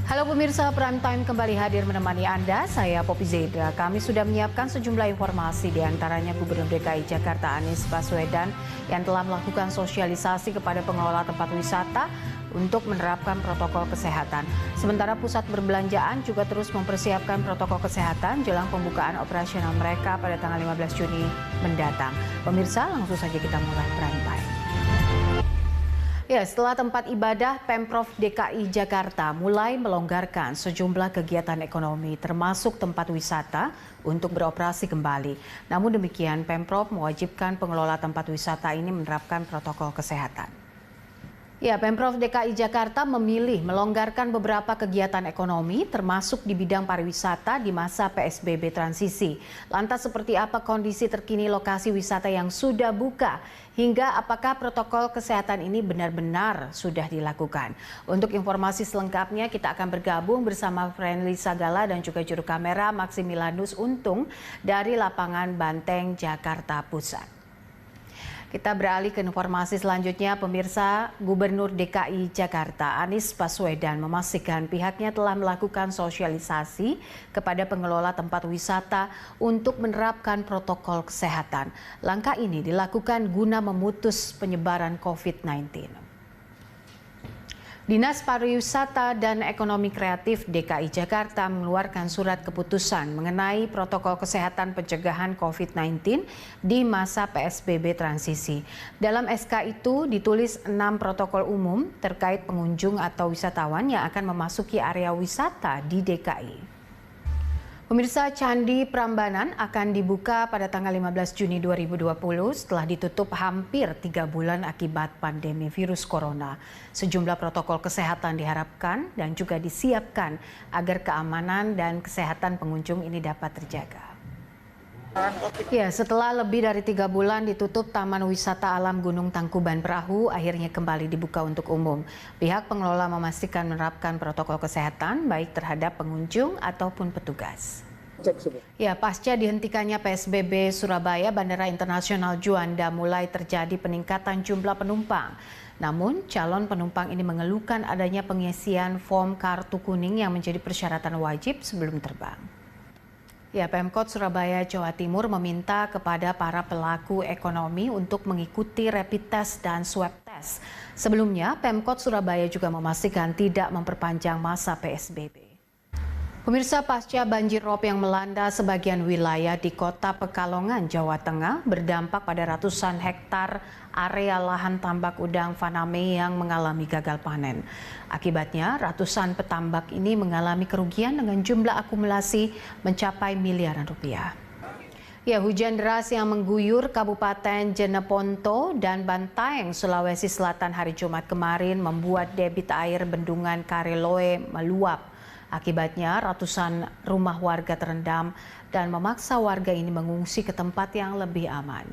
Halo pemirsa, Prime Time kembali hadir menemani Anda. Saya Poppy Zaidra. Kami sudah menyiapkan sejumlah informasi, di antaranya Gubernur DKI Jakarta Anies Baswedan yang telah melakukan sosialisasi kepada pengelola tempat wisata untuk menerapkan protokol kesehatan. Sementara pusat perbelanjaan juga terus mempersiapkan protokol kesehatan jelang pembukaan operasional mereka pada tanggal 15 Juni mendatang. Pemirsa, langsung saja kita mulai Prime Time. Ya, setelah tempat ibadah, Pemprov DKI Jakarta mulai melonggarkan sejumlah kegiatan ekonomi termasuk tempat wisata untuk beroperasi kembali. Namun demikian, Pemprov mewajibkan pengelola tempat wisata ini menerapkan protokol kesehatan. Ya, Pemprov DKI Jakarta memilih melonggarkan beberapa kegiatan ekonomi termasuk di bidang pariwisata di masa PSBB transisi. Lantas seperti apa kondisi terkini lokasi wisata yang sudah buka? Hingga apakah protokol kesehatan ini benar-benar sudah dilakukan? Untuk informasi selengkapnya kita akan bergabung bersama Friendly Sagala dan juga juru kamera Maximilanus Untung dari lapangan Banteng, Jakarta Pusat. Kita beralih ke informasi selanjutnya, pemirsa. Gubernur DKI Jakarta Anies Baswedan memastikan pihaknya telah melakukan sosialisasi kepada pengelola tempat wisata untuk menerapkan protokol kesehatan. Langkah ini dilakukan guna memutus penyebaran COVID-19. Dinas Pariwisata dan Ekonomi Kreatif DKI Jakarta mengeluarkan surat keputusan mengenai protokol kesehatan pencegahan COVID-19 di masa PSBB transisi. Dalam SK itu ditulis 6 protokol umum terkait pengunjung atau wisatawan yang akan memasuki area wisata di DKI. Pemirsa, Candi Prambanan akan dibuka pada tanggal 15 Juni 2020 setelah ditutup hampir 3 bulan akibat pandemi virus corona. Sejumlah protokol kesehatan diharapkan dan juga disiapkan agar keamanan dan kesehatan pengunjung ini dapat terjaga. Ya, setelah lebih dari 3 bulan ditutup Taman Wisata Alam Gunung Tangkuban Perahu akhirnya kembali dibuka untuk umum. Pihak pengelola memastikan menerapkan protokol kesehatan baik terhadap pengunjung ataupun petugas. Ya, pasca dihentikannya PSBB Surabaya, Bandara Internasional Juanda mulai terjadi peningkatan jumlah penumpang. Namun, calon penumpang ini mengeluhkan adanya pengisian form kartu kuning yang menjadi persyaratan wajib sebelum terbang. Ya, Pemkot Surabaya, Jawa Timur meminta kepada para pelaku ekonomi untuk mengikuti rapid test dan swab test. Sebelumnya, Pemkot Surabaya juga memastikan tidak memperpanjang masa PSBB. Pemirsa, pasca banjir rob yang melanda sebagian wilayah di Kota Pekalongan, Jawa Tengah berdampak pada ratusan hektar area lahan tambak udang Faname yang mengalami gagal panen. Akibatnya, ratusan petambak ini mengalami kerugian dengan jumlah akumulasi mencapai miliaran rupiah. Ya, hujan deras yang mengguyur Kabupaten Jeneponto dan Bantaeng, Sulawesi Selatan hari Jumat kemarin membuat debit air bendungan Kareloe meluap. Akibatnya ratusan rumah warga terendam dan memaksa warga ini mengungsi ke tempat yang lebih aman.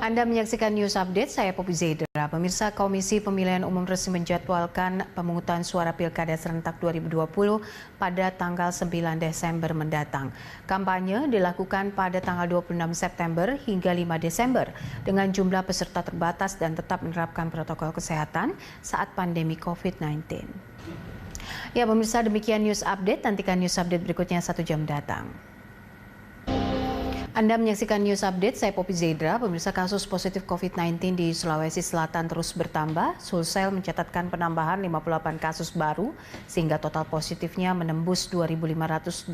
Anda menyaksikan News Update, saya Poppy Zaidra. Pemirsa, Komisi Pemilihan Umum resmi menjadwalkan pemungutan suara Pilkada serentak 2020 pada tanggal 9 Desember mendatang. Kampanye dilakukan pada tanggal 26 September hingga 5 Desember dengan jumlah peserta terbatas dan tetap menerapkan protokol kesehatan saat pandemi COVID-19. Ya, pemirsa, demikian News Update. Nantikan News Update berikutnya 1 jam datang. Anda menyaksikan News Update, saya Poppy Zaidra. Pemirsa, kasus positif COVID-19 di Sulawesi Selatan terus bertambah. Sulsel mencatatkan penambahan 58 kasus baru, sehingga total positifnya menembus 2.582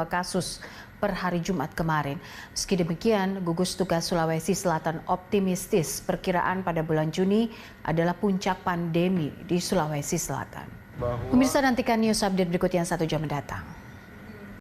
kasus per hari Jumat kemarin. Meski demikian, gugus tugas Sulawesi Selatan optimistis perkiraan pada bulan Juni adalah puncak pandemi di Sulawesi Selatan. Pemirsa, nantikan News Update berikutnya 1 jam mendatang.